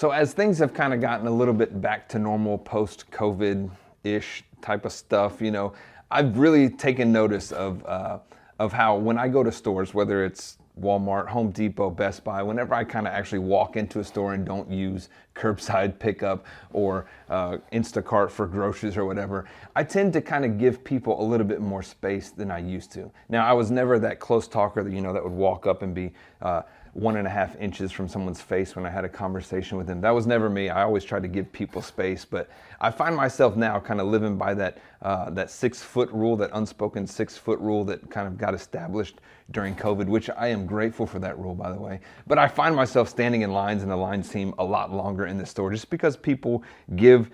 So as things have kind of gotten a little bit back to normal post-COVID-ish type of stuff, I've really taken notice of how when I go to stores, whether it's Walmart, Home Depot, Best Buy, whenever I kind of actually walk into a store and don't use curbside pickup or Instacart for groceries or whatever, I tend to kind of give people a little bit more space than I used to. Now, I was never that close talker that would walk up and be 1.5 inches from someone's face when I had a conversation with them. That was never me. I always tried to give people space, but I find myself now kind of living by that 6-foot rule, that unspoken 6-foot rule that kind of got established during COVID, which I am grateful for that rule, by the way. But I find myself standing in lines, and the lines seem a lot longer in the store just because people give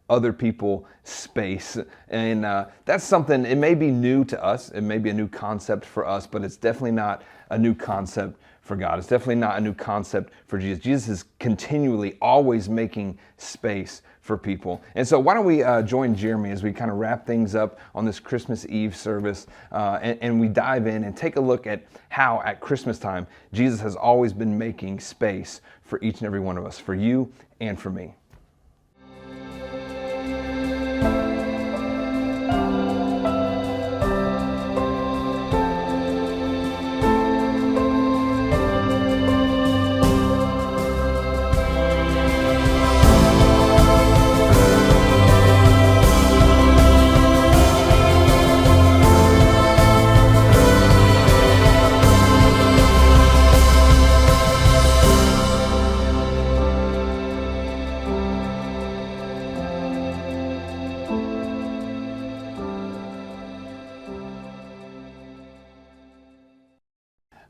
other people space. And that's something, it may be new to us, it may be a new concept for us, but it's definitely not a new concept for God. It's definitely not a new concept for Jesus. Jesus is continually always making space for people. And so why don't we join Jeremy as we kind of wrap things up on this Christmas Eve service, and we dive in and take a look at how at Christmas time Jesus has always been making space for each and every one of us, for you and for me.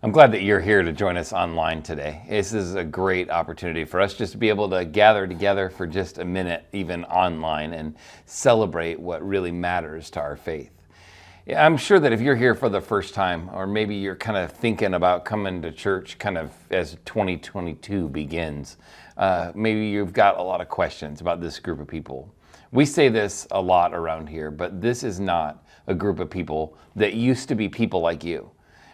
I'm glad that you're here to join us online today. This is a great opportunity for us just to be able to gather together for just a minute, even online, and celebrate what really matters to our faith. I'm sure that if you're here for the first time, or maybe you're kind of thinking about coming to church kind of as 2022 begins, maybe you've got a lot of questions about this group of people. We say this a lot around here, but this is not a group of people that used to be people like you.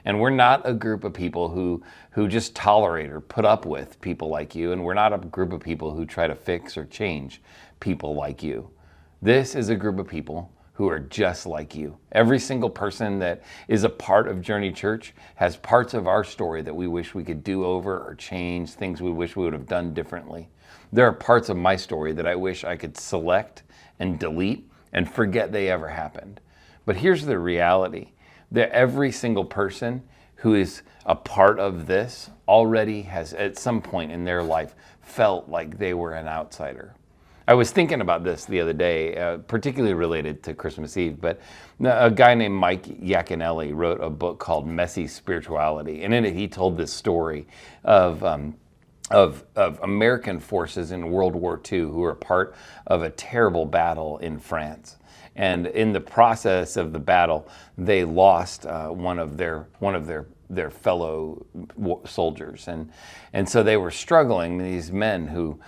And we're not a group of people who just tolerate or put up with people like you. And we're not a group of people who try to fix or change people like you. This is a group of people who are just like you. Every single person that is a part of Journey Church has parts of our story that we wish we could do over or change, things we wish we would have done differently. There are parts of my story that I wish I could select and delete and forget they ever happened. But here's the reality. That every single person who is a part of this already has at some point in their life felt like they were an outsider. I was thinking about this the other day, particularly related to Christmas Eve, but a guy named Mike Yaconelli wrote a book called Messy Spirituality, and in it he told this story of American forces in World War II who were part of a terrible battle in France. And in the process of the battle, they lost one of their fellow soldiers, and so they were struggling. These men who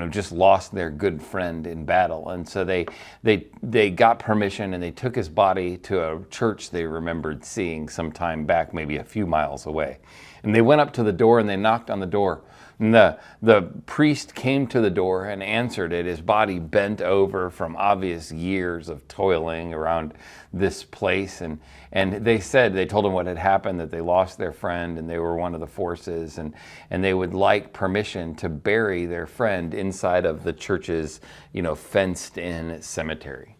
just lost their good friend in battle, and so they got permission and they took his body to a church they remembered seeing some time back, maybe a few miles away. And they went up to the door and they knocked on the door. And the priest came to the door and answered it, his body bent over from obvious years of toiling around this place. And they told him what had happened, that they lost their friend and they were one of the forces, and they would like permission to bury their friend inside of the church's, fenced in cemetery.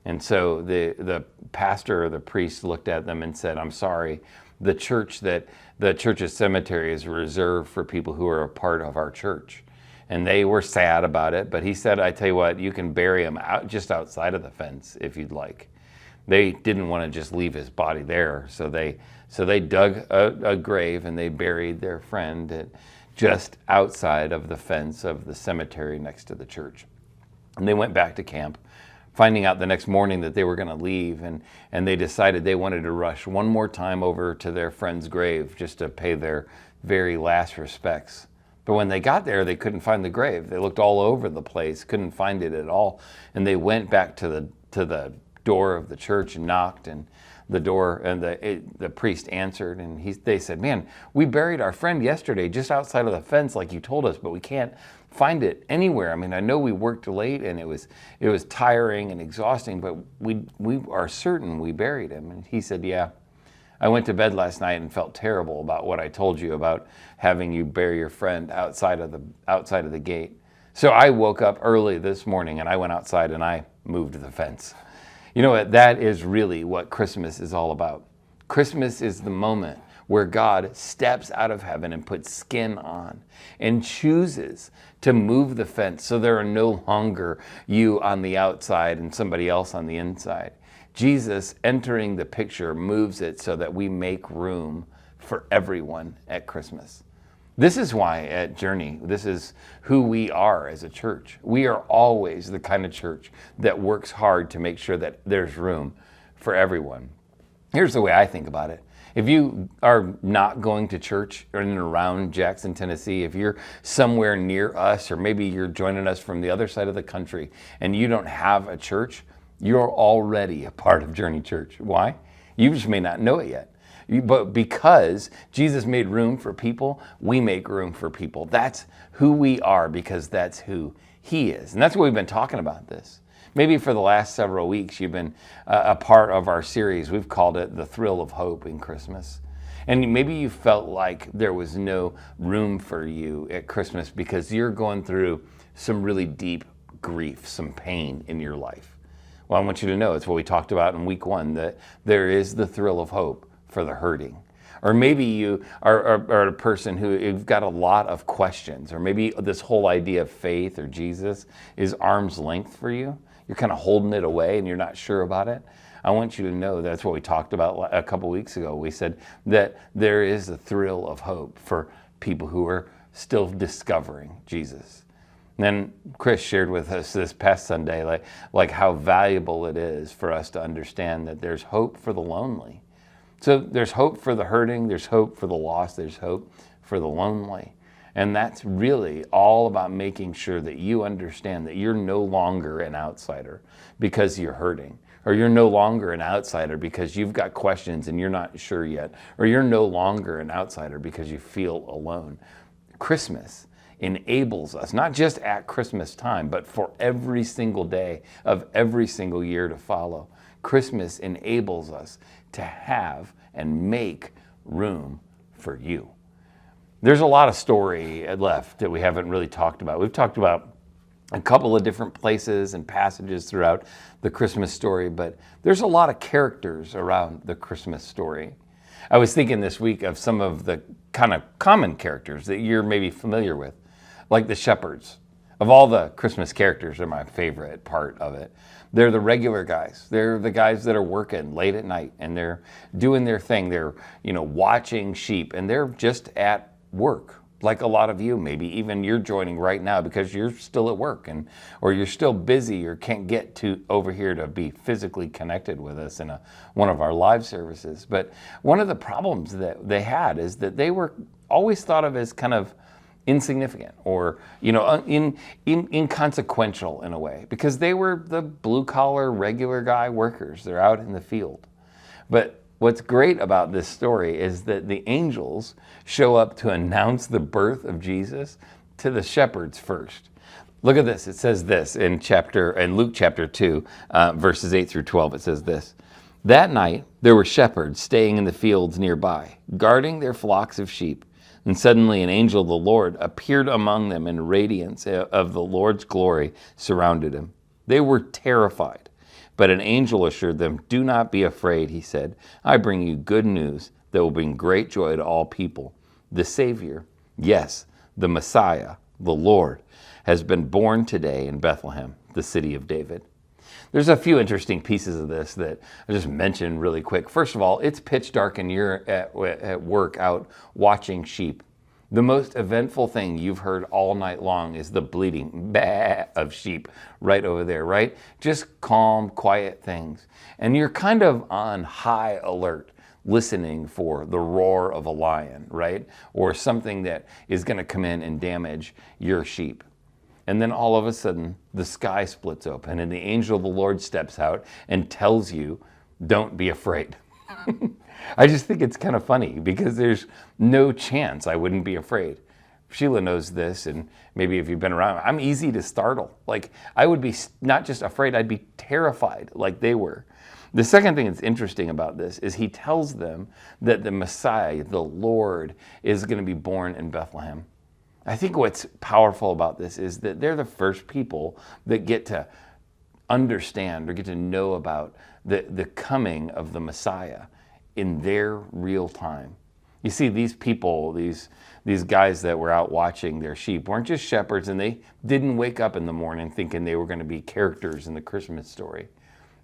And so the pastor or the priest looked at them and said, "I'm sorry, the church's cemetery is reserved for people who are a part of our church." And they were sad about it, but he said, "I tell you what, you can bury him just outside of the fence if you'd like." They didn't want to just leave his body there, so they dug a grave and they buried their friend just outside of the fence of the cemetery next to the church. And they went back to camp, finding out the next morning that they were going to leave, and they decided they wanted to rush one more time over to their friend's grave just to pay their very last respects. But when they got there, they couldn't find the grave. They looked all over the place, couldn't find it at all, and they went back to the door of the church and knocked, and the door, and the priest answered, and they said, "Man, we buried our friend yesterday just outside of the fence like you told us, but we can't find it anywhere. I mean, I know we worked late and it was tiring and exhausting, but we are certain we buried him." And he said, "Yeah, I went to bed last night and felt terrible about what I told you about having you bury your friend outside of the gate. So I woke up early this morning and I went outside and I moved the fence." You know what? That is really what Christmas is all about. Christmas is the moment where God steps out of heaven and puts skin on and chooses to move the fence so there are no longer you on the outside and somebody else on the inside. Jesus entering the picture moves it so that we make room for everyone at Christmas. This is why at Journey, this is who we are as a church. We are always the kind of church that works hard to make sure that there's room for everyone. Here's the way I think about it. If you are not going to church in and around Jackson, Tennessee, if you're somewhere near us, or maybe you're joining us from the other side of the country and you don't have a church, you're already a part of Journey Church. Why? You just may not know it yet. But because Jesus made room for people, we make room for people. That's who we are, because that's who He is. And that's what we've been talking about this. Maybe for the last several weeks, you've been a part of our series. We've called it The Thrill of Hope in Christmas. And maybe you felt like there was no room for you at Christmas because you're going through some really deep grief, some pain in your life. Well, I want you to know, it's what we talked about in week 1, that there is the thrill of hope for the hurting. Or maybe you are a person who you've got a lot of questions, or maybe this whole idea of faith or Jesus is arm's length for you. You're kind of holding it away and you're not sure about it. I want you to know that's what we talked about a couple weeks ago. We said that there is a thrill of hope for people who are still discovering Jesus. And then Chris shared with us this past Sunday like how valuable it is for us to understand that there's hope for the lonely. So there's hope for the hurting, there's hope for the lost, there's hope for the lonely. And that's really all about making sure that you understand that you're no longer an outsider because you're hurting, or you're no longer an outsider because you've got questions and you're not sure yet, or you're no longer an outsider because you feel alone. Christmas enables us, not just at Christmas time, but for every single day of every single year to follow. Christmas enables us to have and make room for you. There's a lot of story left that we haven't really talked about. We've talked about a couple of different places and passages throughout the Christmas story, but there's a lot of characters around the Christmas story. I was thinking this week of some of the kind of common characters that you're maybe familiar with, like the shepherds. Of all the Christmas characters, they're my favorite part of it. They're the regular guys. They're the guys that are working late at night and they're doing their thing. They're, watching sheep, and they're just at work. Like a lot of you, maybe even you're joining right now because you're still at work or you're still busy or can't get over here to be physically connected with us in one of our live services. But one of the problems that they had is that they were always thought of as kind of insignificant or inconsequential in a way, because they were the blue-collar regular guy workers. They're out in the field. But what's great about this story is that the angels show up to announce the birth of Jesus to the shepherds first. Look at this. It says this in Luke chapter 2, verses 8 through 12. It says this: "That night there were shepherds staying in the fields nearby, guarding their flocks of sheep. And suddenly an angel of the Lord appeared among them, and radiance of the Lord's glory surrounded him. They were terrified. But an angel assured them, 'Do not be afraid,' he said. 'I bring you good news that will bring great joy to all people. The Savior, yes, the Messiah, the Lord, has been born today in Bethlehem, the city of David.'" There's a few interesting pieces of this that I just mentioned really quick. First of all, it's pitch dark and you're at work out watching sheep. The most eventful thing you've heard all night long is the bleating bah of sheep right over there, right? Just calm, quiet things. And you're kind of on high alert, listening for the roar of a lion, right? Or something that is going to come in and damage your sheep. And then all of a sudden, the sky splits open and the angel of the Lord steps out and tells you, "Don't be afraid." I just think it's kind of funny because there's no chance I wouldn't be afraid. Sheila knows this, and maybe if you've been around, I'm easy to startle. Like, I would be not just afraid, I'd be terrified like they were. The second thing that's interesting about this is he tells them that the Messiah, the Lord, is going to be born in Bethlehem. I think what's powerful about this is that they're the first people that get to understand or get to know about the coming of the Messiah in their real time. You see, these people, these guys that were out watching their sheep weren't just shepherds, and they didn't wake up in the morning thinking they were going to be characters in the Christmas story.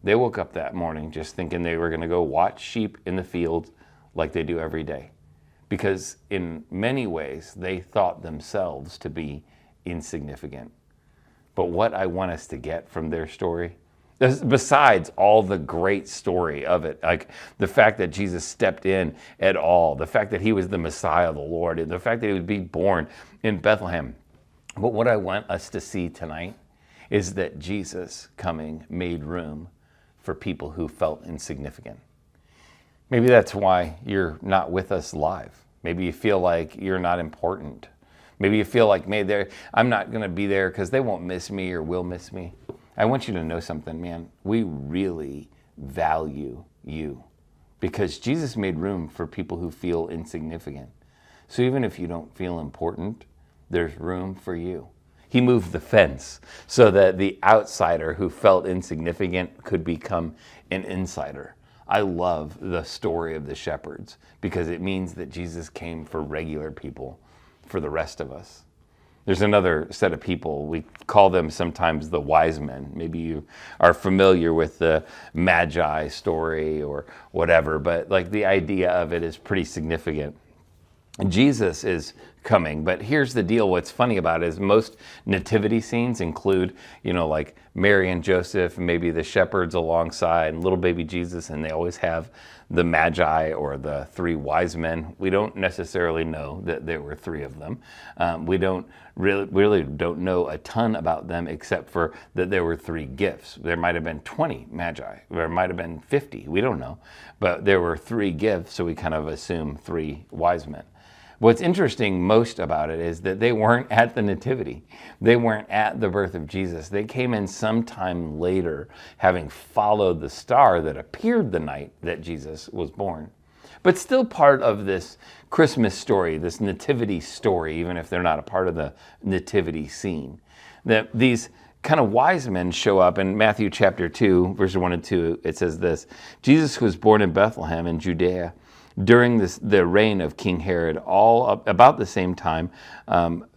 They woke up that morning just thinking they were going to go watch sheep in the field like they do every day. Because in many ways, they thought themselves to be insignificant. But what I want us to get from their story, besides all the great story of it, like the fact that Jesus stepped in at all, the fact that he was the Messiah, the Lord, and the fact that he would be born in Bethlehem. But what I want us to see tonight is that Jesus coming made room for people who felt insignificant. Maybe that's why you're not with us live. Maybe you feel like you're not important. Maybe you feel like, I'm not going to be there because they won't miss me or will miss me. I want you to know something, man. We really value you because Jesus made room for people who feel insignificant. So even if you don't feel important, there's room for you. He moved the fence so that the outsider who felt insignificant could become an insider. I love the story of the shepherds because it means that Jesus came for regular people, for the rest of us. There's another set of people. We call them sometimes the wise men. Maybe you are familiar with the Magi story or whatever, but like the idea of it is pretty significant. Jesus is coming, but here's the deal. What's funny about it is most nativity scenes include, like Mary and Joseph, and maybe the shepherds alongside, and little baby Jesus, and they always have the Magi or the three wise men. We don't necessarily know that there were three of them. We really don't know a ton about them except for that there were three gifts. There might have been 20 Magi. There might have been 50. We don't know. But there were three gifts, so we kind of assume three wise men. What's interesting most about it is that they weren't at the nativity. They weren't at the birth of Jesus. They came in sometime later, having followed the star that appeared the night that Jesus was born. But still part of this Christmas story, this nativity story, even if they're not a part of the nativity scene. That these kind of wise men show up in Matthew chapter 2, verses 1 and 2. It says this: Jesus was born in Bethlehem in Judea during the reign of King Herod. About the same time,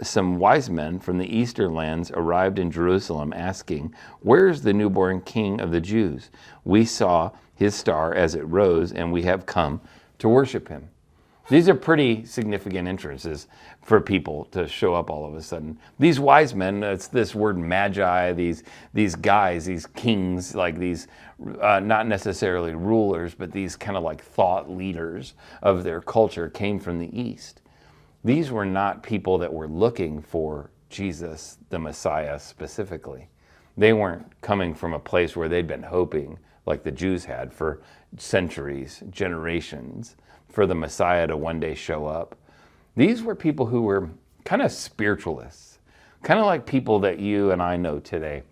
some wise men from the eastern lands arrived in Jerusalem asking, "Where is the newborn King of the Jews? We saw his star as it rose, and we have come to worship him." These are pretty significant entrances for people to show up all of a sudden. These wise men, it's this word magi, these guys, these kings, like these, not necessarily rulers, but these kind of like thought leaders of their culture came from the East. These were not people that were looking for Jesus, the Messiah specifically. They weren't coming from a place where they'd been hoping, like the Jews had for centuries, generations, for the Messiah to one day show up. These were people who were kind of spiritualists, kind of like people that you and I know today.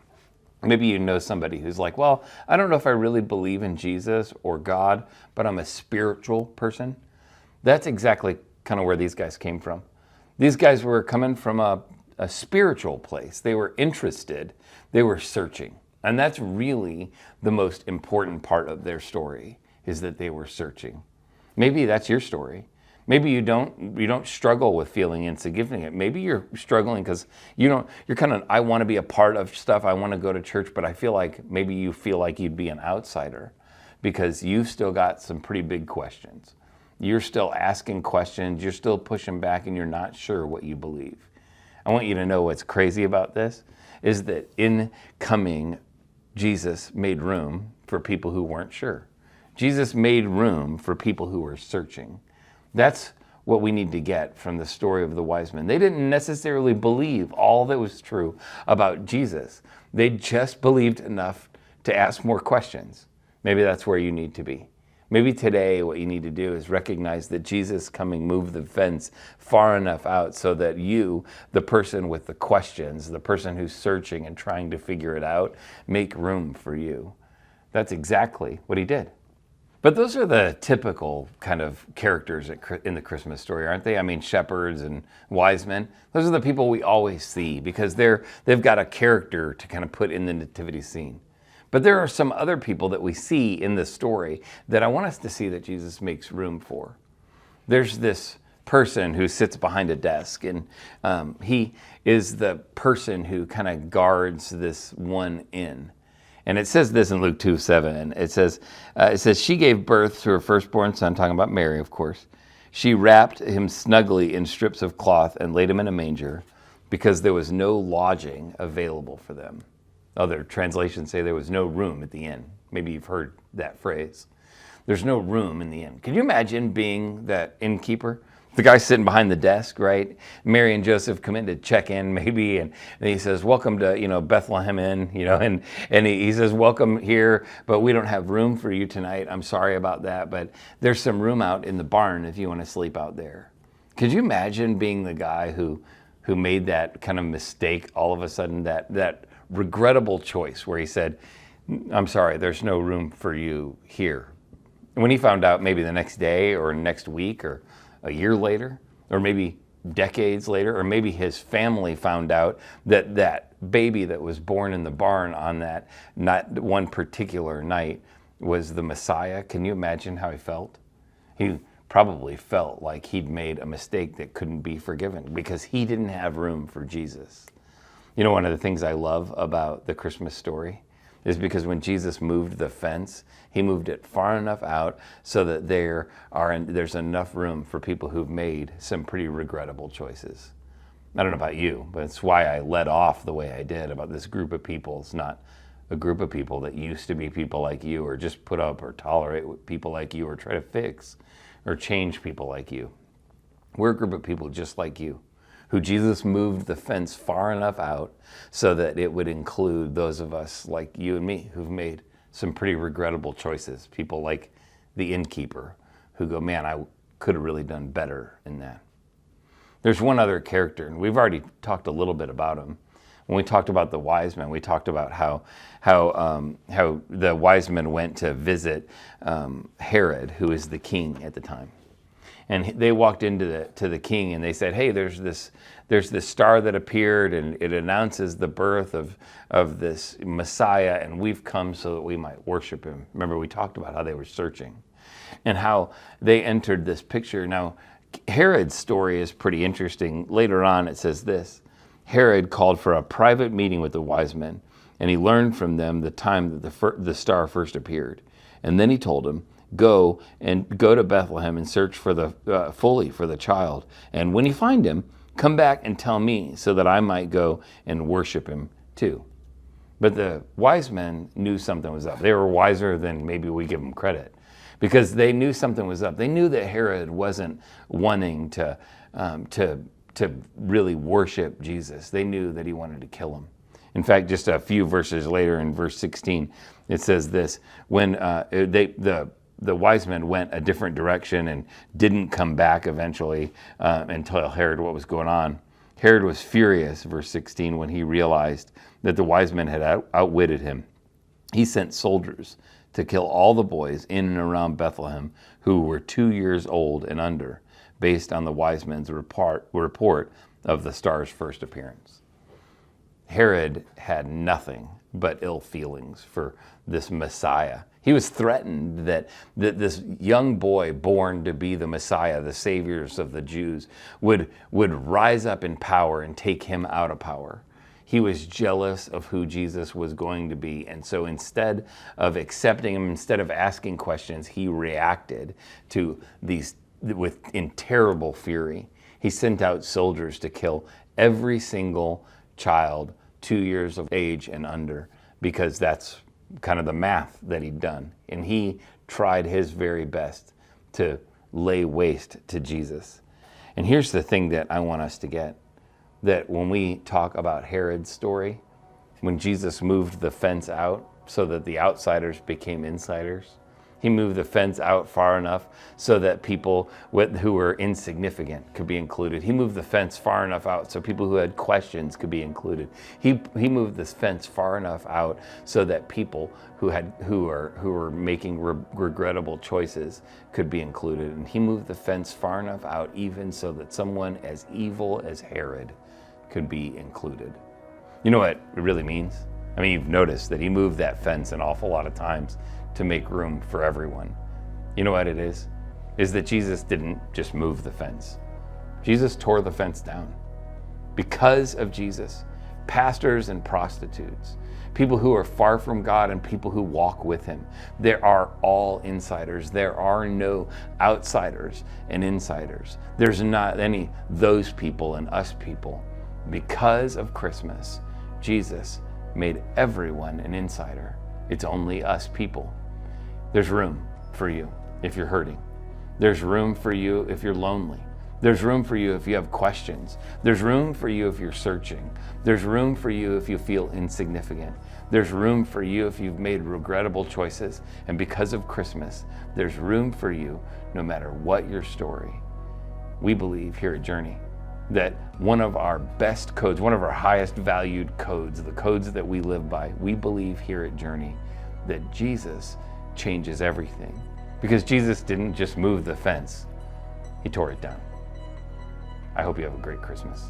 Maybe you know somebody who's like, well, I don't know if I really believe in Jesus or God, but I'm a spiritual person. That's exactly kind of where these guys came from. These guys were coming from a spiritual place. They were interested. They were searching. And that's really the most important part of their story, is that they were searching. Maybe that's your story. Maybe you don't struggle with feeling insignificant. Maybe you're struggling because you're kind of, I want to be a part of stuff. I want to go to church, but I feel like maybe you feel like you'd be an outsider because you've still got some pretty big questions. You're still asking questions. You're still pushing back, and you're not sure what you believe. I want you to know what's crazy about this is that in coming, Jesus made room for people who weren't sure. Jesus made room for people who were searching. That's what we need to get from the story of the wise men. They didn't necessarily believe all that was true about Jesus. They just believed enough to ask more questions. Maybe that's where you need to be. Maybe today what you need to do is recognize that Jesus coming moved the fence far enough out so that you, the person with the questions, the person who's searching and trying to figure it out, make room for you. That's exactly what he did. But those are the typical kind of characters in the Christmas story, aren't they? I mean, shepherds and wise men. Those are the people we always see because they've got a character to kind of put in the nativity scene. But there are some other people that we see in this story that I want us to see that Jesus makes room for. There's this person who sits behind a desk, and he is the person who kind of guards this one inn. And it says this in Luke 2:7. It says, she gave birth to her firstborn son, talking about Mary, of course. She wrapped him snugly in strips of cloth and laid him in a manger because there was no lodging available for them. Other translations say there was no room at the inn. Maybe you've heard that phrase. There's no room in the inn. Can you imagine being that innkeeper? The guy sitting behind the desk, right? Mary and Joseph come in to check in maybe, and he says, welcome to, Bethlehem Inn, and he says, welcome here, but we don't have room for you tonight. I'm sorry about that, but there's some room out in the barn if you want to sleep out there. Could you imagine being the guy who made that kind of mistake all of a sudden, that regrettable choice where he said, I'm sorry, there's no room for you here. And when he found out maybe the next day or next week or a year later, or maybe decades later, or maybe his family found out that that baby that was born in the barn on that not one particular night was the Messiah. Can you imagine how he felt? He probably felt like he'd made a mistake that couldn't be forgiven because he didn't have room for Jesus. One of the things I love about the Christmas story is because when Jesus moved the fence, he moved it far enough out so that there's enough room for people who've made some pretty regrettable choices. I don't know about you, but it's why I led off the way I did about this group of people. It's not a group of people that used to be people like you or just put up or tolerate people like you or try to fix or change people like you. We're a group of people just like you, who Jesus moved the fence far enough out so that it would include those of us like you and me who've made some pretty regrettable choices. People like the innkeeper who go, man, I could have really done better in that. There's one other character, and we've already talked a little bit about him. When we talked about the wise men, we talked about how the wise men went to visit Herod, who is the king at the time. And they walked into the king and they said, hey, there's this star that appeared and it announces the birth of this Messiah, and we've come so that we might worship him. Remember, we talked about how they were searching and how they entered this picture. Now, Herod's story is pretty interesting. Later on, it says this: Herod called for a private meeting with the wise men, and he learned from them the time that the star first appeared. And then he told them, go to Bethlehem and search for fully for the child. And when you find him, come back and tell me so that I might go and worship him too. But the wise men knew something was up. They were wiser than maybe we give them credit, because they knew something was up. They knew that Herod wasn't wanting to really worship Jesus. They knew that he wanted to kill him. In fact, just a few verses later in verse 16, it says this: when the wise men went a different direction and didn't come back eventually and tell Herod what was going on. Herod was furious, verse 16, when he realized that the wise men had outwitted him. He sent soldiers to kill all the boys in and around Bethlehem who were 2 years old and under, based on the wise men's report of the star's first appearance. Herod had nothing but ill feelings for this Messiah. He was threatened that this young boy born to be the Messiah, the saviors of the Jews, would rise up in power and take him out of power. He was jealous of who Jesus was going to be. And so instead of accepting him, instead of asking questions, he reacted to these in terrible fury. He sent out soldiers to kill every single child 2 years of age and under, because that's kind of the math that he'd done. And he tried his very best to lay waste to Jesus. And here's the thing that I want us to get, that when we talk about Herod's story, when Jesus moved the fence out so that the outsiders became insiders, He moved the fence out far enough so that people who were insignificant could be included. He moved the fence far enough out so people who had questions could be included. He moved this fence far enough out so that people who were making regrettable choices could be included. And he moved the fence far enough out even so that someone as evil as Herod could be included. You know what it really means? I mean, you've noticed that he moved that fence an awful lot of times to make room for everyone. You know what it is? Is that Jesus didn't just move the fence. Jesus tore the fence down. Because of Jesus, pastors and prostitutes, people who are far from God and people who walk with him, they are all insiders. There are no outsiders and insiders. There's not any those people and us people. Because of Christmas, Jesus made everyone an insider. It's only us people. There's room for you if you're hurting. There's room for you if you're lonely. There's room for you if you have questions. There's room for you if you're searching. There's room for you if you feel insignificant. There's room for you if you've made regrettable choices. And because of Christmas, there's room for you no matter what your story. We believe here at Journey that one of our best codes, one of our highest valued codes, the codes that we live by, we believe here at Journey that Jesus changes everything. Because Jesus didn't just move the fence, he tore it down. I hope you have a great Christmas.